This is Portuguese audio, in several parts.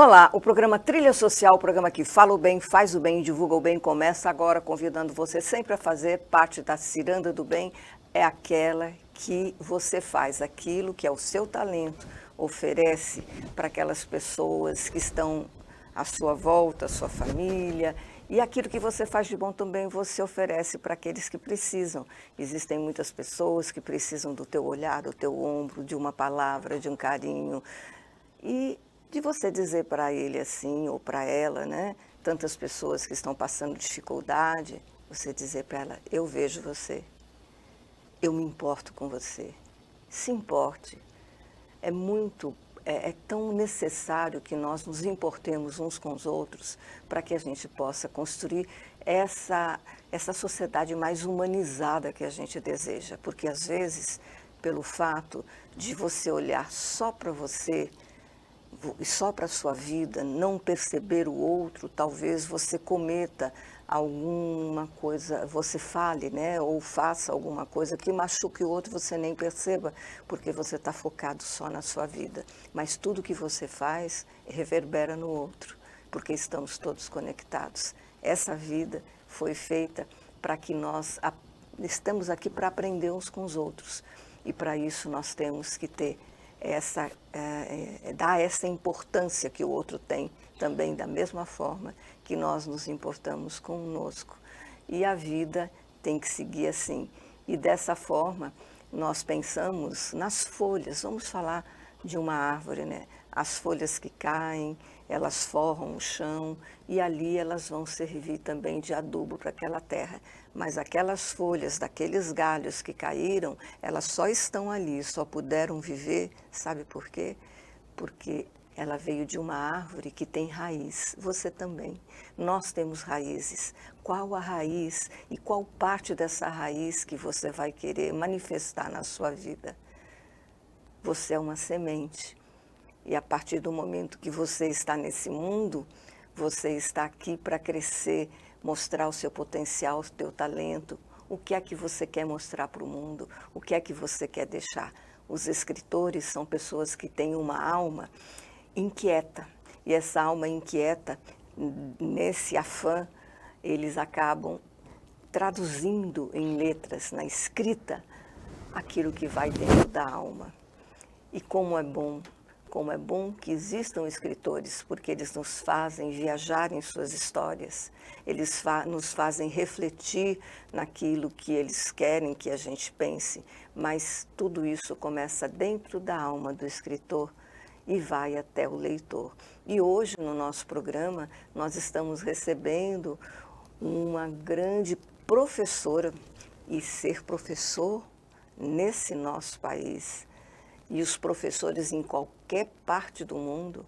Olá, o programa Trilha Social, o programa que fala o bem, faz o bem e divulga o bem, começa agora convidando você sempre a fazer parte da Ciranda do Bem. É aquela que você faz aquilo que é o seu talento, oferece para aquelas pessoas que estão à sua volta, à sua família. E aquilo que você faz de bom também você oferece para aqueles que precisam. Existem muitas pessoas que precisam do teu olhar, do teu ombro, de uma palavra, de um carinho. E de você dizer para ele assim, ou para ela, né? Tantas pessoas que estão passando dificuldade, você dizer para ela, eu vejo você, eu me importo com você. Se importe. É tão necessário que nós nos importemos uns com os outros para que a gente possa construir essa sociedade mais humanizada que a gente deseja. Porque às vezes, pelo fato de você olhar só para você, e só para a sua vida, não perceber o outro, talvez você cometa alguma coisa, você fale, né, ou faça alguma coisa que machuque o outro, você nem perceba, porque você está focado só na sua vida. Mas tudo que você faz reverbera no outro, porque estamos todos conectados. Essa vida foi feita para que estamos aqui para aprender uns com os outros. E para isso nós temos que ter dar essa importância que o outro tem, também da mesma forma que nós nos importamos conosco. E a vida tem que seguir assim. E dessa forma, nós pensamos nas folhas. Vamos falar de uma árvore, né? As folhas que caem, elas forram o chão e ali elas vão servir também de adubo para aquela terra. Mas aquelas folhas, daqueles galhos que caíram, elas só estão ali, só puderam viver, sabe por quê? Porque ela veio de uma árvore que tem raiz, você também. Nós temos raízes. Qual a raiz e qual parte dessa raiz que você vai querer manifestar na sua vida? Você é uma semente. E a partir do momento que você está nesse mundo, você está aqui para crescer, mostrar o seu potencial, o seu talento, o que é que você quer mostrar para o mundo, o que é que você quer deixar. Os escritores são pessoas que têm uma alma inquieta, e essa alma inquieta, nesse afã, eles acabam traduzindo em letras, na escrita, aquilo que vai dentro da alma. E como é bom que existam escritores, porque eles nos fazem viajar em suas histórias, eles nos fazem refletir naquilo que eles querem que a gente pense, mas tudo isso começa dentro da alma do escritor e vai até o leitor. E hoje, no nosso programa, nós estamos recebendo uma grande professora, e ser professor nesse nosso país, e os professores em qualquer parte do mundo,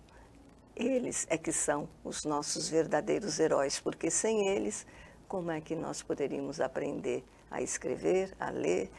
eles é que são os nossos verdadeiros heróis, porque sem eles, como é que nós poderíamos aprender a escrever, a ler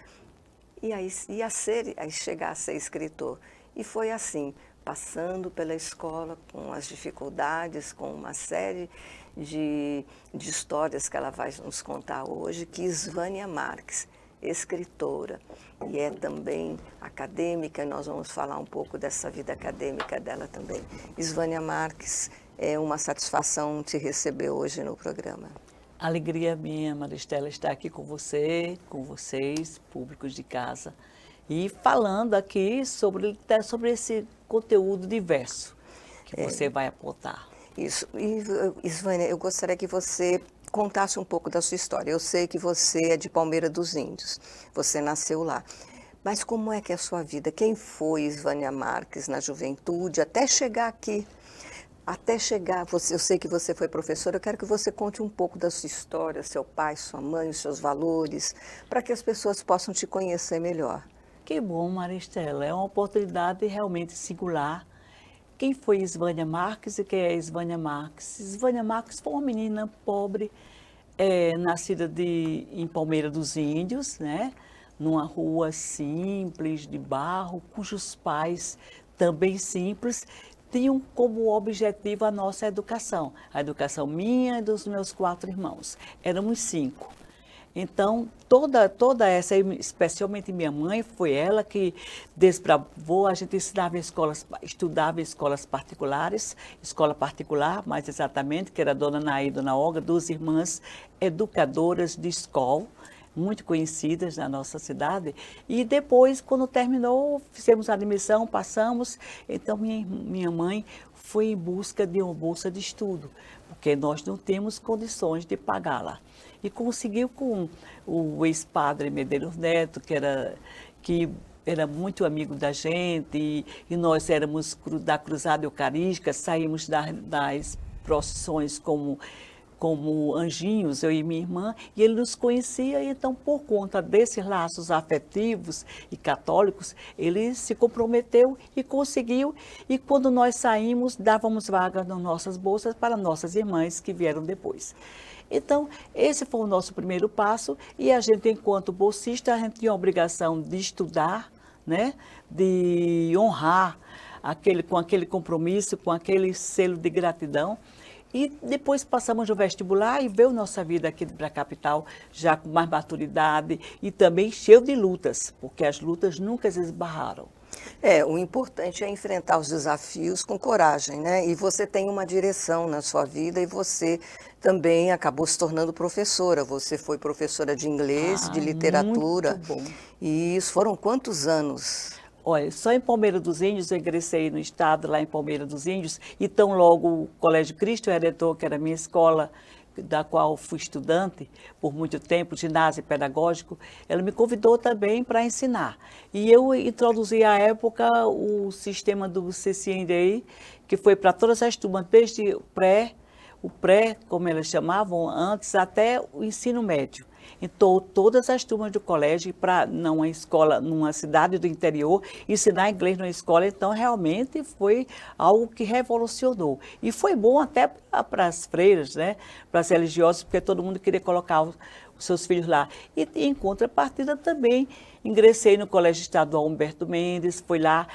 a chegar a ser escritor? E foi assim, passando pela escola, com as dificuldades, com uma série de histórias que ela vai nos contar hoje, que Svânia Marques, escritora, e é também acadêmica, e nós vamos falar um pouco dessa vida acadêmica dela também. Svânia Marques, é uma satisfação te receber hoje no programa. Alegria minha, Maristela, estar aqui com você, com vocês, públicos de casa, e falando aqui sobre esse conteúdo diverso que você vai apontar. Isso. E, Svânia, eu gostaria que você contasse um pouco da sua história. Eu sei que você é de Palmeira dos Índios, você nasceu lá. Mas como é que é a sua vida? Quem foi Svânia Marques na juventude até chegar aqui? Até chegar, eu sei que você foi professora, eu quero que você conte um pouco da sua história, seu pai, sua mãe, os seus valores, para que as pessoas possam te conhecer melhor. Que bom, Maristela, é uma oportunidade realmente singular. Quem foi Svânia Marques e quem é Svânia Marques? Svânia Marques foi uma menina pobre, nascida em Palmeira dos Índios, né? Numa rua simples, de barro, cujos pais, também simples, tinham como objetivo a nossa educação. A educação minha e dos meus 4 irmãos. Éramos 5. Então, toda essa, especialmente minha mãe, foi ela que desbravou. A gente estudava em escolas particulares, escola particular, mais exatamente, que era a Dona Naí e Dona Olga, duas irmãs educadoras de escola, muito conhecidas na nossa cidade. E depois, quando terminou, fizemos a admissão, passamos. Então, minha mãe foi em busca de uma bolsa de estudo, porque nós não temos condições de pagá-la. E conseguiu com o ex-padre Medeiros Neto, que era muito amigo da gente, e nós éramos da Cruzada Eucarística, saímos das procissões como anjinhos, eu e minha irmã, e ele nos conhecia, e então, por conta desses laços afetivos e católicos, ele se comprometeu e conseguiu, e quando nós saímos, dávamos vagas nas nossas bolsas para nossas irmãs que vieram depois. Então, esse foi o nosso primeiro passo, e a gente, enquanto bolsista, a gente tinha a obrigação de estudar, né, de honrar com aquele compromisso, com aquele selo de gratidão. E depois passamos no vestibular e veio nossa vida aqui para a capital já com mais maturidade e também cheio de lutas, porque as lutas nunca esbarraram. O importante é enfrentar os desafios com coragem, né? E você tem uma direção na sua vida e você também acabou se tornando professora. Você foi professora de inglês, de literatura. Muito bom. E isso foram quantos anos? Olha, só em Palmeira dos Índios, eu ingressei no estado, lá em Palmeira dos Índios, e tão logo o Colégio Cristo Redentor, que era a minha escola, da qual fui estudante por muito tempo, ginásio pedagógico, ela me convidou também para ensinar. E eu introduzi à época o sistema do CCNDI, que foi para todas as turmas, desde o pré, como elas chamavam antes, até o ensino médio. Então, todas as turmas do colégio, para numa escola, numa cidade do interior, ensinar inglês numa escola, então, realmente foi algo que revolucionou. E foi bom até para as freiras, né? Para as religiosas, porque todo mundo queria colocar os seus filhos lá. E em contrapartida também, ingressei no Colégio Estadual Humberto Mendes, fui lá,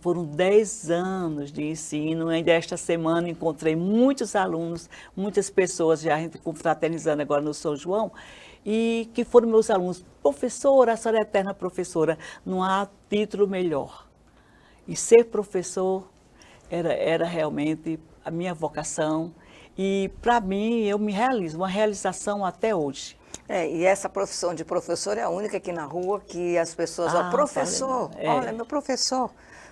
foram 10 anos de ensino, ainda esta semana encontrei muitos alunos, muitas pessoas, já a gente confraternizando agora no São João, e que foram meus alunos. Professora, a senhora é eterna professora, não há título melhor. E ser professor era realmente a minha vocação, e para mim eu me realizo, uma realização até hoje. E essa profissão de professor é a única aqui na rua que as pessoas, professor, olha, meu professor.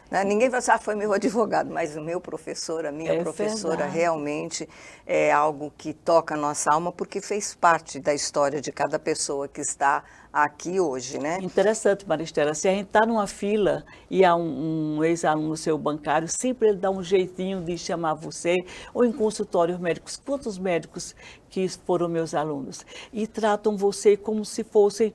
Né? Ninguém vai dizer, foi meu advogado, mas o meu professor, a minha professora, verdade. Realmente é algo que toca a nossa alma, porque fez parte da história de cada pessoa que está aqui hoje, né? Interessante, Maristela, se a gente está numa fila e há um ex-aluno seu bancário, sempre ele dá um jeitinho de chamar você, ou em consultórios médicos, quantos médicos que foram meus alunos, e tratam você como se fossem,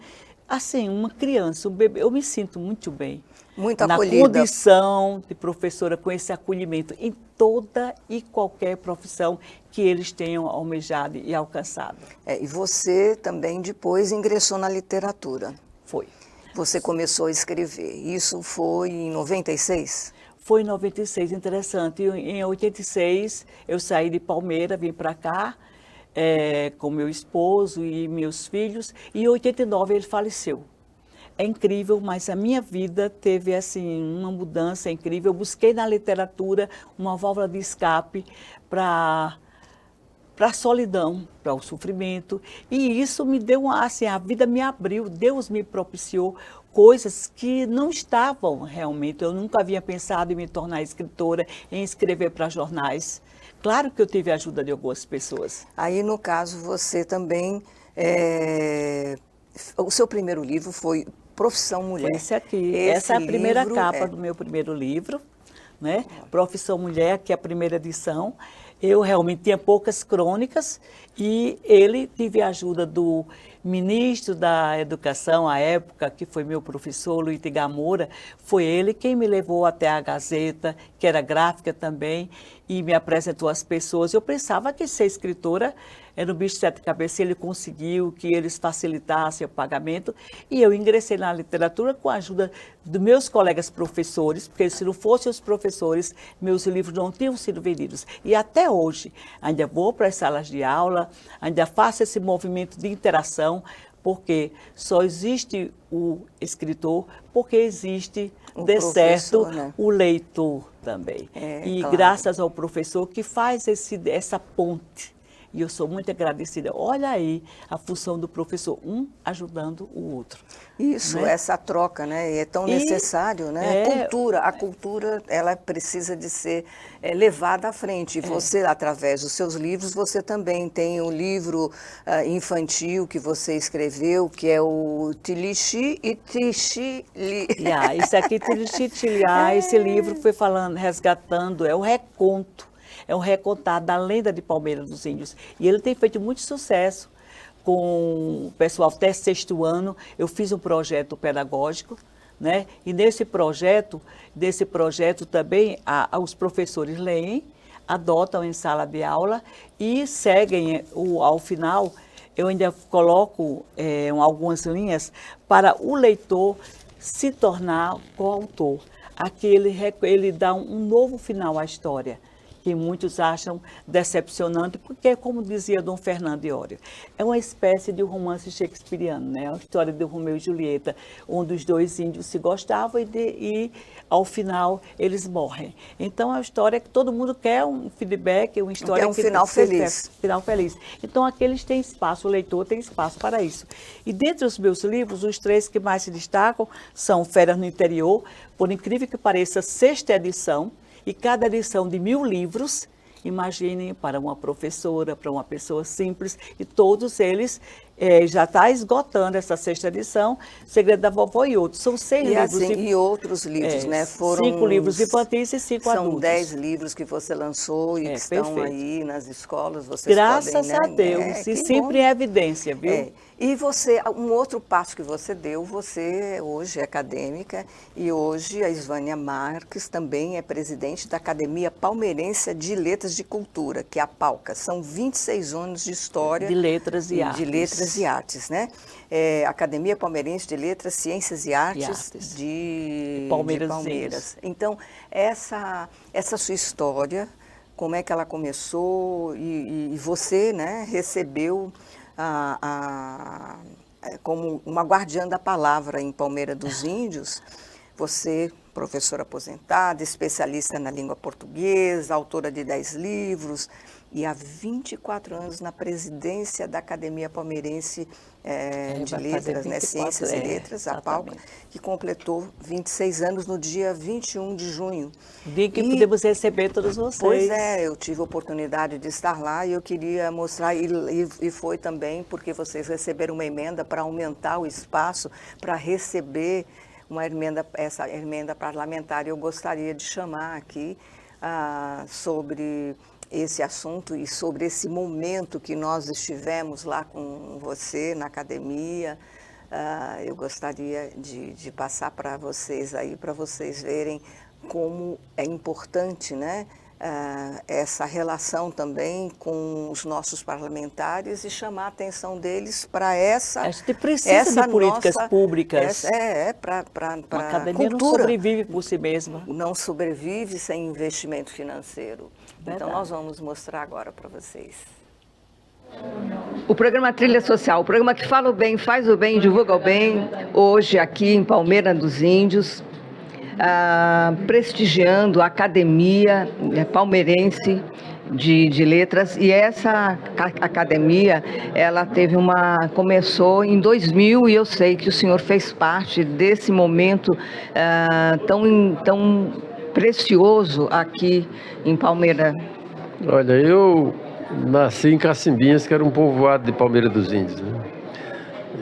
assim, uma criança, um bebê. Eu me sinto muito bem. Muito acolhida. Na condição de professora, com esse acolhimento em toda e qualquer profissão que eles tenham almejado e alcançado. E você também depois ingressou na literatura. Foi. Você começou a escrever. Isso foi em 96? Foi em 96, interessante. Em 86, eu saí de Palmeira, vim para cá, com meu esposo e meus filhos, e em 89 ele faleceu. É incrível, mas a minha vida teve assim uma mudança incrível. Eu busquei na literatura uma válvula de escape para a solidão, para o sofrimento, e isso me deu, assim, a vida me abriu, Deus me propiciou coisas que não estavam realmente. Eu nunca havia pensado em me tornar escritora, em escrever para jornais. Claro que eu tive a ajuda de algumas pessoas. Aí, no caso, você também, o seu primeiro livro foi Profissão Mulher. Esse aqui, essa é a primeira capa do meu primeiro livro, né? Profissão Mulher, que é a primeira edição. Eu realmente tinha poucas crônicas e ele tive a ajuda do ministro da Educação à época, que foi meu professor, Luiz Edgar Moura. Foi ele quem me levou até a Gazeta, que era gráfica também, e me apresentou às pessoas. Eu pensava que ser escritora era um bicho de sete cabeças, ele conseguiu que eles facilitassem o pagamento, e eu ingressei na literatura com a ajuda dos meus colegas professores, porque se não fossem os professores, meus livros não tinham sido vendidos. E até hoje, ainda vou para as salas de aula, ainda faço esse movimento de interação porque só existe o escritor porque existe, O de certo, professor, né? o leitor também. E Claro. graças ao professor que faz essa ponte. E eu sou muito agradecida. Olha aí a função do professor, um ajudando o outro. Isso, né? essa troca, né? É tão necessário, né? A cultura, ela precisa de ser levada à frente. E você, através dos seus livros, você também tem um livro infantil que você escreveu, que é o Tilixi e Tixili. Isso aqui, esse livro foi resgatando, é o reconto. É um recontado da lenda de Palmeira dos Índios. E ele tem feito muito sucesso com o pessoal até sexto ano. Eu fiz um projeto pedagógico, né? E nesse projeto também os professores leem, adotam em sala de aula e seguem ao final. Eu ainda coloco algumas linhas para o leitor se tornar coautor. Aqui ele dá um novo final à história, que muitos acham decepcionante, porque, como dizia Dom Fernando de Ório, é uma espécie de romance shakespeariano, né? A história de Romeu e Julieta, onde os dois índios se gostavam e ao final, eles morrem. Então, é uma história que todo mundo quer um feedback, uma história um final feliz. Final feliz. Então, aqui eles têm espaço, o leitor tem espaço para isso. E dentre os meus livros, os 3 que mais se destacam são Férias no Interior, por incrível que pareça, 6ª edição, e cada edição de 1000 livros, imaginem, para uma professora, para uma pessoa simples, e todos eles já está esgotando essa 6ª edição, Segredo da Vovó e outros. São 6 livros. Assim, e outros livros, né? Foram 5 livros infantis e 5 adultos. São 10 livros que você lançou e que estão aí nas escolas. Vocês Graças podem, a Deus, e sempre em evidência, viu? E você, um outro passo que você deu, você hoje é acadêmica e hoje a Isvânia Marques também é presidente da Academia Palmeirense de Letras de Cultura, que é a PALCA. São 26 anos de história. De letras e artes. De letras e artes, né? Academia Palmeirense de Letras, Ciências e Artes, de Palmeiras. Então, essa sua história, como é que ela começou e você, né, recebeu como uma guardiã da palavra em Palmeira dos Índios, você, professora aposentada, especialista na língua portuguesa, autora de 10 livros, e há 24 anos na presidência da Academia Palmeirense de Letras, né? Ciências e Letras, a PALCA, que completou 26 anos no dia 21 de junho. Dia que podemos receber todos vocês. Pois é, eu tive a oportunidade de estar lá e eu queria mostrar, e foi também porque vocês receberam uma emenda para aumentar o espaço, para receber essa emenda parlamentar. Eu gostaria de chamar aqui sobre esse assunto e sobre esse momento que nós estivemos lá com você na academia. Eu gostaria de passar para vocês aí, para vocês verem como é importante, né, essa relação também com os nossos parlamentares e chamar a atenção deles para essa... A gente precisa de políticas públicas. Para a academia não sobrevive por si mesma. Não sobrevive sem investimento financeiro. Verdade. Então, nós vamos mostrar agora para vocês. O programa Trilha Social, o programa que fala o bem, faz o bem, divulga o bem, hoje aqui em Palmeira dos Índios, prestigiando a Academia Palmeirense de Letras. E essa academia, ela começou em 2000 e eu sei que o senhor fez parte desse momento tão precioso aqui em Palmeira. Olha, eu nasci em Cacimbinhas, que era um povoado de Palmeira dos Índios, né?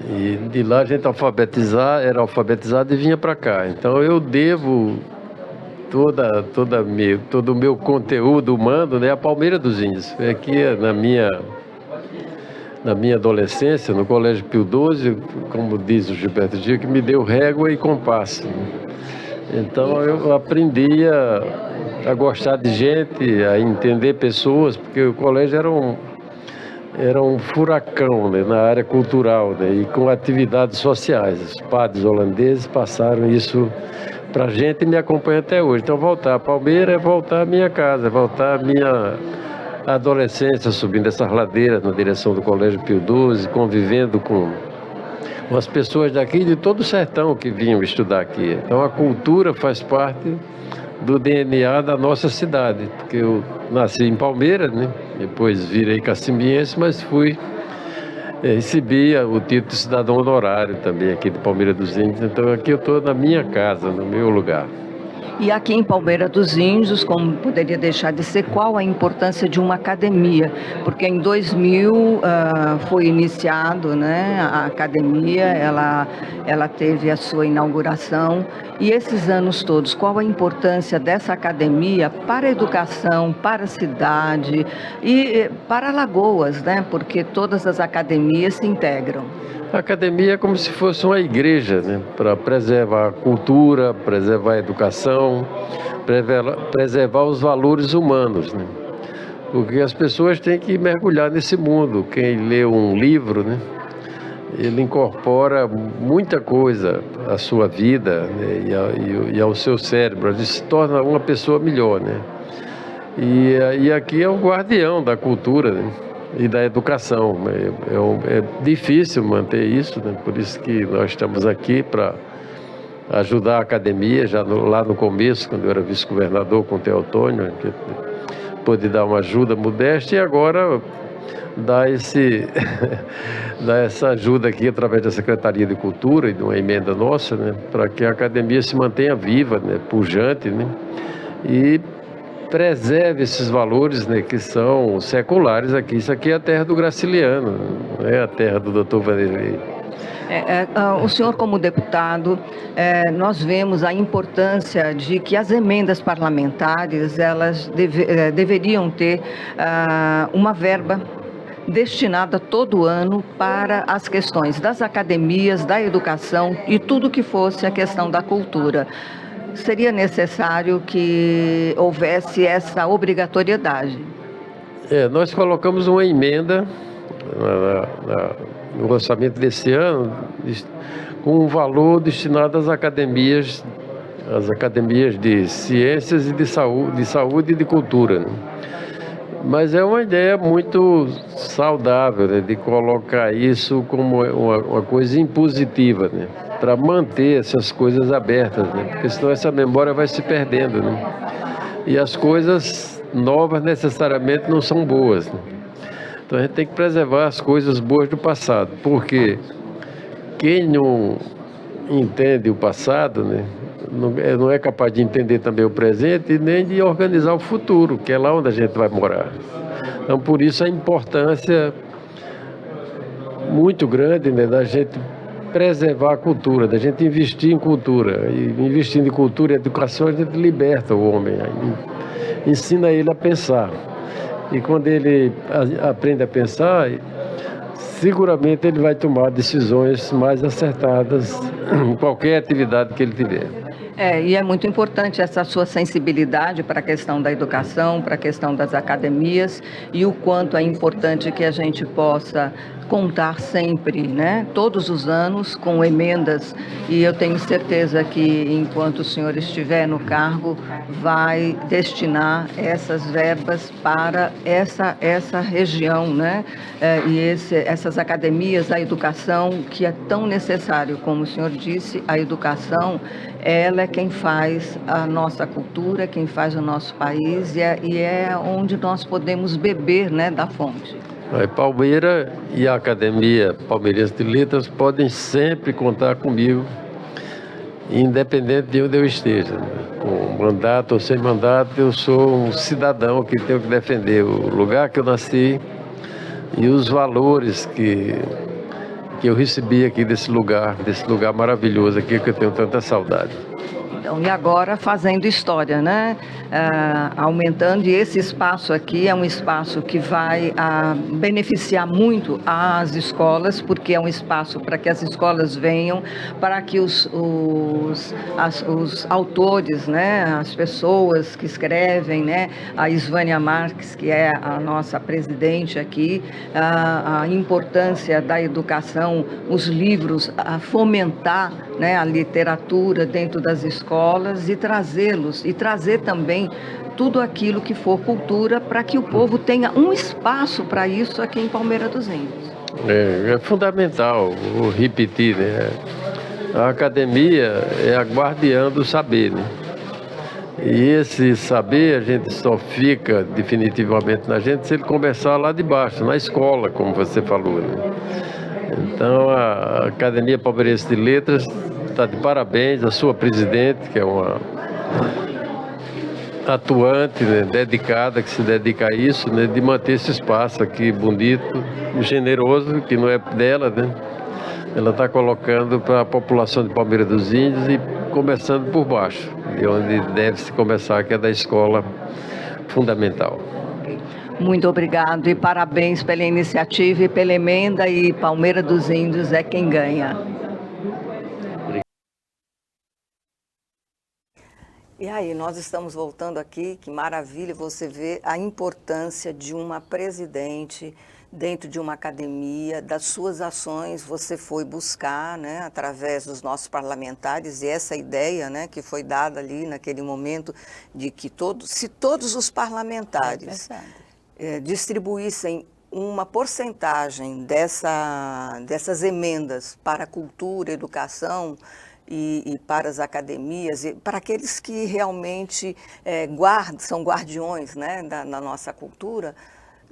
E de lá a gente era alfabetizado e vinha para cá. Então eu devo todo o meu conteúdo humano, né, a Palmeira dos Índios. Foi aqui na minha adolescência, no Colégio Pio XII, como diz o Gilberto Gil, que me deu régua e compasso. Então eu aprendi a gostar de gente, a entender pessoas, porque o colégio era um furacão, né, na área cultural, né, e com atividades sociais. Os padres holandeses passaram isso para a gente e me acompanha até hoje. Então voltar a Palmeira é voltar à minha casa, é voltar à minha adolescência, subindo essas ladeiras na direção do Colégio Pio XII, convivendo com com as pessoas daqui de todo o sertão que vinham estudar aqui. Então a cultura faz parte do DNA da nossa cidade, porque eu nasci em Palmeiras, né? Depois virei caximbiense, mas recebi o título de cidadão honorário também aqui de Palmeira dos Índios. Então aqui eu estou na minha casa, no meu lugar. E aqui em Palmeira dos Índios, como poderia deixar de ser, qual a importância de uma academia? Porque em 2000 foi iniciado, né, a academia, ela teve a sua inauguração. E esses anos todos, qual a importância dessa academia para a educação, para a cidade e para Alagoas, né? Porque todas as academias se integram. A academia é como se fosse uma igreja, né? Para preservar a cultura, preservar a educação, preservar os valores humanos, né? Porque as pessoas têm que mergulhar nesse mundo. Quem lê um livro, né? Ele incorpora muita coisa à sua vida, né? e ao seu cérebro. Ele se torna uma pessoa melhor, né? E aqui é o guardião da cultura, né? E da educação. É difícil manter isso, né? Por isso que nós estamos aqui para ajudar a academia, lá no começo, quando eu era vice-governador com o Teotônio, que pôde dar uma ajuda modesta, e agora dar essa ajuda aqui através da Secretaria de Cultura e de uma emenda nossa, né? Para que a academia se mantenha viva, né? Pujante, né? E preserve esses valores, né, que são seculares aqui. Isso aqui é a terra do Graciliano, não é a terra do Dr. Vanderlei. O senhor, como deputado, nós vemos a importância de que as emendas parlamentares, elas deveriam ter uma verba destinada todo ano para as questões das academias, da educação e tudo que fosse a questão da cultura. Seria necessário que houvesse essa obrigatoriedade. Nós colocamos uma emenda no orçamento desse ano com um valor destinado às academias de ciências e de saúde e de cultura, né? Mas é uma ideia muito saudável, né, de colocar isso como uma coisa impositiva, né, para manter essas coisas abertas, né, porque senão essa memória vai se perdendo, né, e as coisas novas necessariamente não são boas, né. Então a gente tem que preservar as coisas boas do passado, porque quem não entende o passado, né, não é capaz de entender também o presente e nem de organizar o futuro, que é lá onde a gente vai morar. Então, por isso, a importância muito grande, né, da gente preservar a cultura, da gente investir em cultura. E investindo em cultura e educação, a gente liberta o homem, ensina ele a pensar. E quando ele aprende a pensar, seguramente ele vai tomar decisões mais acertadas em qualquer atividade que ele tiver. E é muito importante essa sua sensibilidade para a questão da educação, para a questão das academias e o quanto é importante que a gente possa contar sempre, né, todos os anos com emendas, e eu tenho certeza que enquanto o senhor estiver no cargo vai destinar essas verbas para essa região, né, essas academias, a educação que é tão necessário, como o senhor disse, a educação ela é quem faz a nossa cultura, quem faz o nosso país e é onde nós podemos beber, né, da fonte. Palmeira e a Academia Palmeirense de Letras podem sempre contar comigo, independente de onde eu esteja. Com mandato ou sem mandato, eu sou um cidadão que tenho que defender o lugar que eu nasci e os valores que eu recebi aqui desse lugar maravilhoso aqui, que eu tenho tanta saudade. Então, e agora fazendo história, né? Aumentando, e esse espaço aqui é um espaço que vai beneficiar muito as escolas, porque é um espaço para que as escolas venham, para que os autores, né? As pessoas que escrevem, né? A Isvânia Marques, que é a nossa presidente aqui, a importância da educação, os livros, a fomentar, né? A literatura dentro das escolas e trazê-los, e trazer também tudo aquilo que for cultura para que o povo tenha um espaço para isso aqui em Palmeira dos Índios. É fundamental o repetir, né? A academia é a guardiã do saber, né? E esse saber a gente só fica definitivamente na gente se ele começar lá de baixo, na escola, como você falou, né? Então a Academia Palmeirense de Letras está de parabéns, a sua presidente, que é uma atuante, né, dedicada, que se dedica a isso, né, de manter esse espaço aqui bonito, generoso, que não é dela, né? Ela está colocando para a população de Palmeira dos Índios e começando por baixo, de onde deve-se começar, que é da escola fundamental. Muito obrigado e parabéns pela iniciativa e pela emenda, e Palmeira dos Índios é quem ganha. E aí, nós estamos voltando aqui, que maravilha você ver a importância de uma presidente dentro de uma academia, das suas ações você foi buscar, né, através dos nossos parlamentares, e essa ideia, né, que foi dada ali naquele momento de que se todos os parlamentares distribuíssem uma porcentagem dessas emendas para a cultura, educação, e para as academias, e para aqueles que realmente são guardiões, né, da nossa cultura,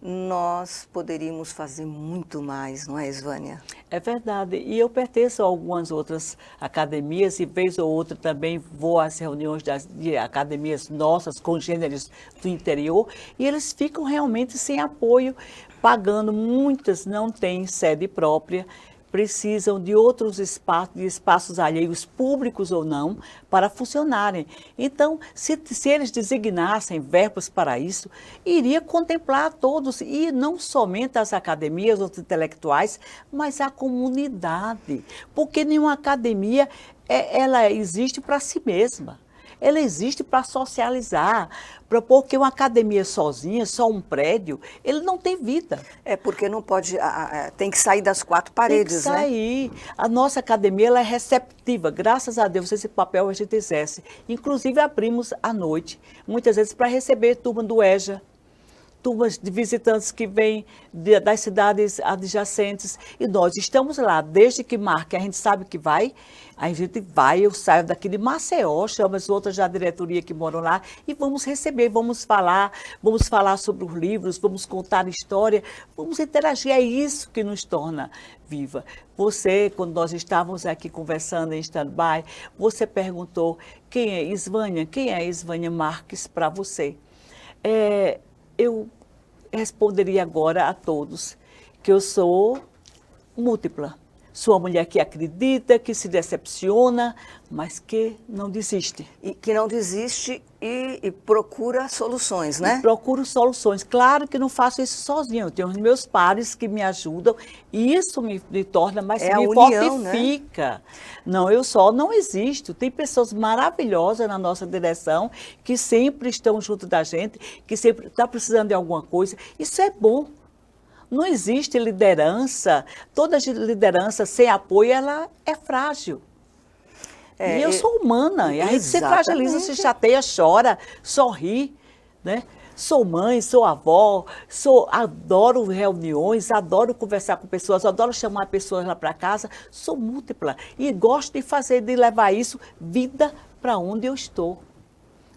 nós poderíamos fazer muito mais, não é, Isvânia? É verdade. E eu pertenço a algumas outras academias e, vez ou outra, também vou às reuniões de academias nossas, congêneres do interior, e eles ficam realmente sem apoio, pagando. Muitas não têm sede própria, precisam de outros espaços, de espaços alheios, públicos ou não, para funcionarem. Então, se eles designassem verbas para isso, iria contemplar todos, e não somente as academias, os intelectuais, mas a comunidade. Porque nenhuma academia ela existe para si mesma. Ela existe para socializar, porque uma academia sozinha, só um prédio, ele não tem vida. Porque não pode, tem que sair das quatro paredes, né? Tem que sair. Né? A nossa academia ela é receptiva, graças a Deus, esse papel a gente exerce. Inclusive abrimos à noite, muitas vezes para receber turma do EJA, turmas de visitantes que vêm das cidades adjacentes, e nós estamos lá, desde que marque, a gente sabe que vai, a gente vai, eu saio daqui de Maceió, chamo as outras da diretoria que moram lá, e vamos receber, vamos falar sobre os livros, vamos contar história, vamos interagir, é isso que nos torna viva. Você, quando nós estávamos aqui conversando em stand-by, você perguntou, quem é Isvânia Marques para você? Eu responderia agora a todos que eu sou múltipla. Sou uma mulher que acredita, que se decepciona, mas que não desiste. E que não desiste e procura soluções, né? E procuro soluções. Claro que não faço isso sozinho. Eu tenho os meus pares que me ajudam e isso me torna mais, me fortifica. Né? Não, eu só não existo. Tem pessoas maravilhosas na nossa direção que sempre estão junto da gente, que sempre está precisando de alguma coisa. Isso é bom. Não existe liderança, toda liderança sem apoio, ela é frágil. E eu sou humana, e a gente se fragiliza, se chateia, chora, sorri, né? Sou mãe, sou avó, adoro reuniões, adoro conversar com pessoas, adoro chamar pessoas lá para casa, sou múltipla e gosto de levar isso, vida, para onde eu estou.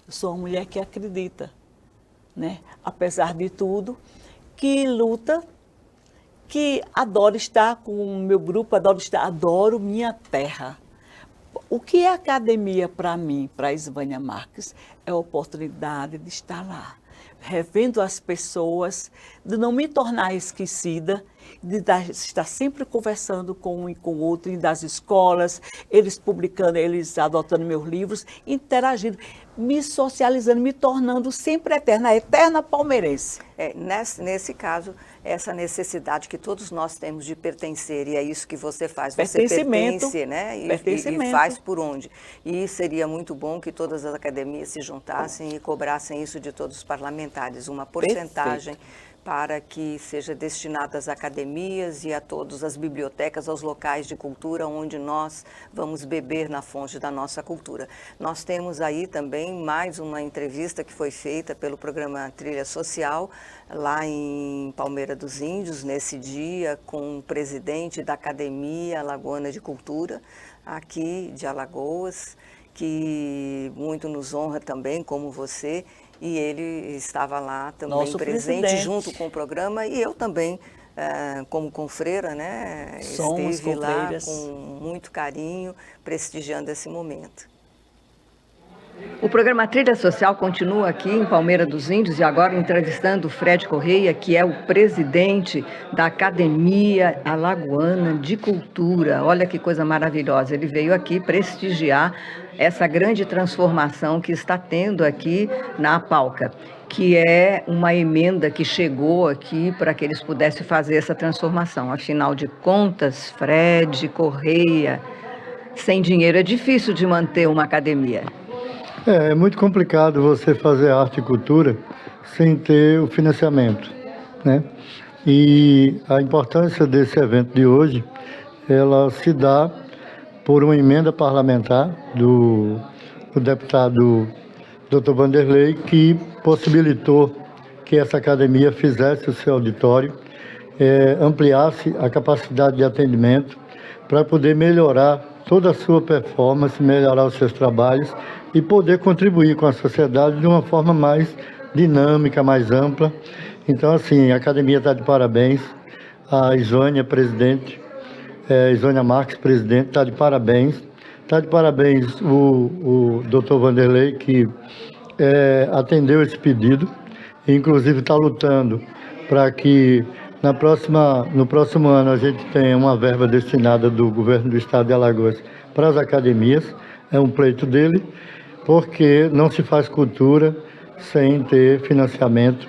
Eu sou uma mulher que acredita, né? Apesar de tudo, que luta, que adoro estar com o meu grupo, adoro minha terra. O que é academia para mim, para Isvânia Marques? É a oportunidade de estar lá, revendo as pessoas, de não me tornar esquecida, de estar sempre conversando com um e com o outro, das escolas, eles publicando, eles adotando meus livros, interagindo, me socializando, me tornando sempre eterna, a eterna palmeirense. Nesse caso, essa necessidade que todos nós temos de pertencer, e é isso que você faz. Você pertence, né? E faz por onde. E seria muito bom que todas as academias se juntassem e cobrassem isso de todos os parlamentares, uma porcentagem para que seja destinado às academias e a todas as bibliotecas, aos locais de cultura onde nós vamos beber na fonte da nossa cultura. Nós temos aí também mais uma entrevista que foi feita pelo programa Trilha Social, lá em Palmeira dos Índios, nesse dia, com o presidente da Academia Alagoana de Cultura, aqui de Alagoas, que muito nos honra também, como você, e ele estava lá também Nosso presente, presidente. junto com o programa, e eu também, como confreira, né, esteve lá confreiras. com muito carinho, prestigiando esse momento. O programa Trilha Social continua aqui em Palmeira dos Índios e agora entrevistando o Fred Correia, que é o presidente da Academia Alagoana de Cultura. Olha que coisa maravilhosa, ele veio aqui prestigiar essa grande transformação que está tendo aqui na APALCA, que é uma emenda que chegou aqui para que eles pudessem fazer essa transformação. Afinal de contas, Fred Correia, sem dinheiro é difícil de manter uma academia. É muito complicado você fazer arte e cultura sem ter o financiamento, né? E a importância desse evento de hoje, ela se dá por uma emenda parlamentar do deputado Dr. Vanderlei, que possibilitou que essa academia fizesse o seu auditório, ampliasse a capacidade de atendimento para poder melhorar toda a sua performance, melhorar os seus trabalhos e poder contribuir com a sociedade de uma forma mais dinâmica, mais ampla. Então, assim, a academia está de parabéns, a Isvânia, presidente, Isvânia Marques, presidente, está de parabéns. Está de parabéns o Dr. Vanderlei, que atendeu esse pedido, e inclusive está lutando para que no próximo ano a gente tenha uma verba destinada do governo do estado de Alagoas para as academias. É um pleito dele, porque não se faz cultura sem ter financiamento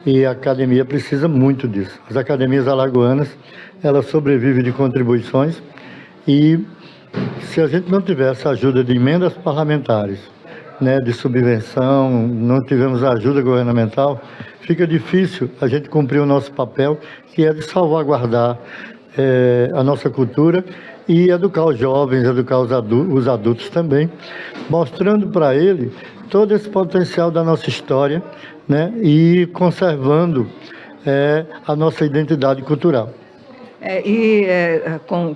e a academia precisa muito disso. As academias alagoanas, elas sobrevivem de contribuições e se a gente não tivesse a ajuda de emendas parlamentares, né, de subvenção, não tivemos ajuda governamental, fica difícil a gente cumprir o nosso papel, que é de salvaguardar a nossa cultura e educar os jovens, educar os adultos também, mostrando para ele todo esse potencial da nossa história, né, e conservando a nossa identidade cultural.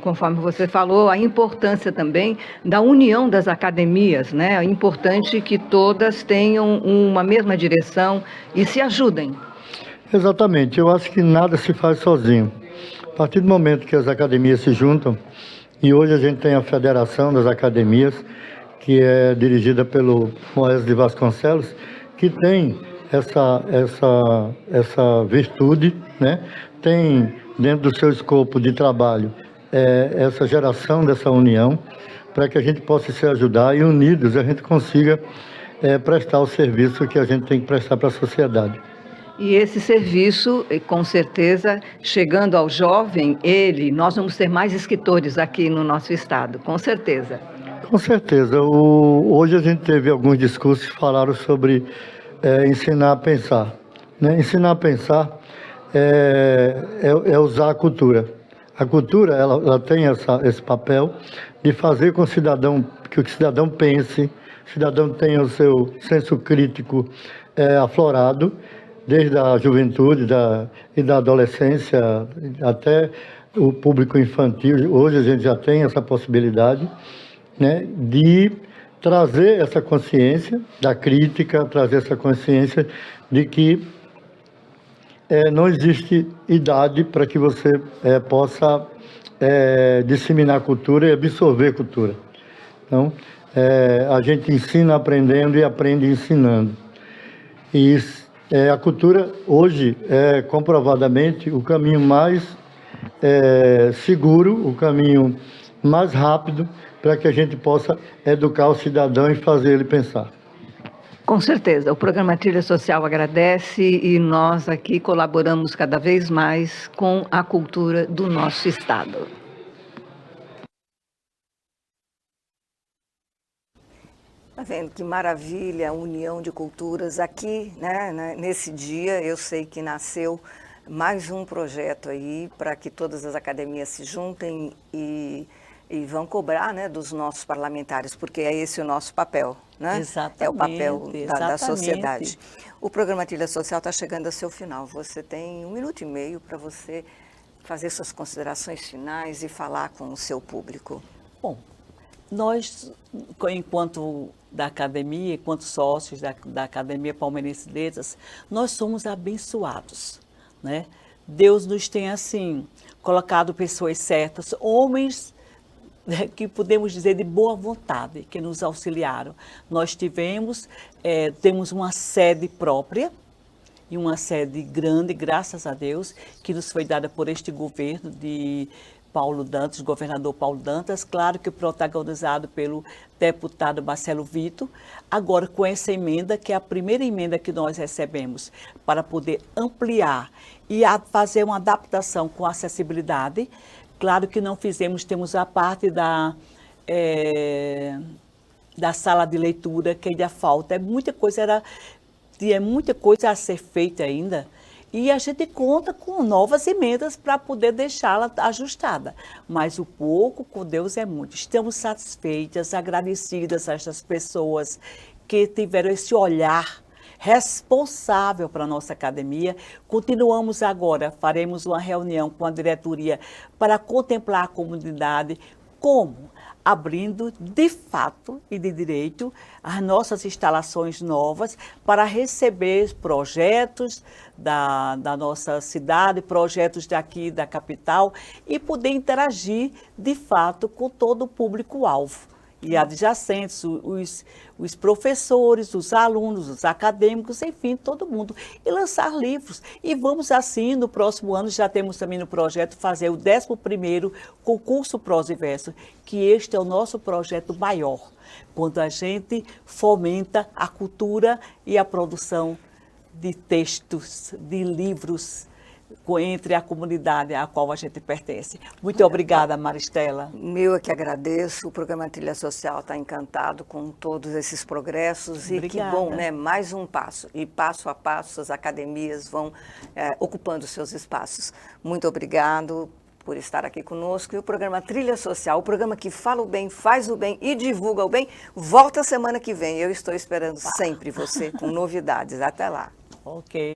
Conforme você falou, a importância também da união das academias, né? É importante que todas tenham uma mesma direção e se ajudem. Exatamente, eu acho que nada se faz sozinho. A partir do momento que as academias se juntam, e hoje a gente tem a Federação das Academias, que é dirigida pelo Moés de Vasconcelos, que tem essa virtude, né? Tem dentro do seu escopo de trabalho essa geração dessa união, para que a gente possa se ajudar e unidos a gente consiga prestar o serviço que a gente tem que prestar para a sociedade. E esse serviço, com certeza, chegando ao jovem, nós vamos ter mais escritores aqui no nosso estado, com certeza. Com certeza. Hoje a gente teve alguns discursos que falaram sobre ensinar a pensar, né? Ensinar a pensar é usar a cultura. A cultura ela tem esse papel de fazer com que o cidadão pense, o cidadão tenha o seu senso crítico aflorado, desde a juventude e da adolescência até o público infantil. Hoje a gente já tem essa possibilidade, né, de trazer essa consciência da crítica, trazer essa consciência de que não existe idade para que você possa disseminar cultura e absorver cultura. Então, a gente ensina aprendendo e aprende ensinando. E a cultura, hoje, é comprovadamente o caminho mais seguro, o caminho mais rápido para que a gente possa educar o cidadão e fazer ele pensar. Com certeza. O programa Trilha Social agradece e nós aqui colaboramos cada vez mais com a cultura do nosso estado. Tá vendo que maravilha a união de culturas aqui, né? Nesse dia eu sei que nasceu mais um projeto aí para que todas as academias se juntem e vão cobrar, né, dos nossos parlamentares, porque é esse o nosso papel, né? Exatamente, é o papel da exatamente. sociedade. O programa Trilha Social está chegando ao seu final. Você tem 1 minuto e meio para você fazer suas considerações finais e falar com o seu público. Bom, nós, enquanto da academia, enquanto sócios da Academia Palmeirense de Letras, nós somos abençoados, né? Deus nos tem, assim, colocado pessoas certas, homens que podemos dizer de boa vontade, que nos auxiliaram. Nós temos uma sede própria, e uma sede grande, graças a Deus, que nos foi dada por este governo de Paulo Dantas, governador Paulo Dantas, claro que protagonizado pelo deputado Marcelo Vitor, agora com essa emenda, que é a primeira emenda que nós recebemos, para poder ampliar e fazer uma adaptação com acessibilidade. Claro que não fizemos, temos a parte da sala de leitura, que ainda falta, é muita coisa a ser feita ainda, e a gente conta com novas emendas para poder deixá-la ajustada. Mas o pouco com Deus é muito. Estamos satisfeitas, agradecidas a estas pessoas que tiveram esse olhar responsável para a nossa academia. Continuamos agora, faremos uma reunião com a diretoria para contemplar a comunidade como abrindo de fato e de direito as nossas instalações novas para receber projetos da nossa cidade, projetos daqui da capital e poder interagir de fato com todo o público-alvo e adjacentes, os professores, os alunos, os acadêmicos, enfim, todo mundo, e lançar livros. E vamos assim, no próximo ano, já temos também no projeto, fazer o 11º concurso Prosa e Verso, que este é o nosso projeto maior, quando a gente fomenta a cultura e a produção de textos, de livros, entre a comunidade à qual a gente pertence. Muito obrigada, Maristela. Eu é que agradeço. O programa Trilha Social está encantado com todos esses progressos. Obrigada. E que bom, né? Mais um passo. E passo a passo as academias vão ocupando seus espaços. Muito obrigado por estar aqui conosco. E o programa Trilha Social, o programa que fala o bem, faz o bem e divulga o bem, volta semana que vem. Eu estou esperando sempre você com novidades. Até lá. Ok.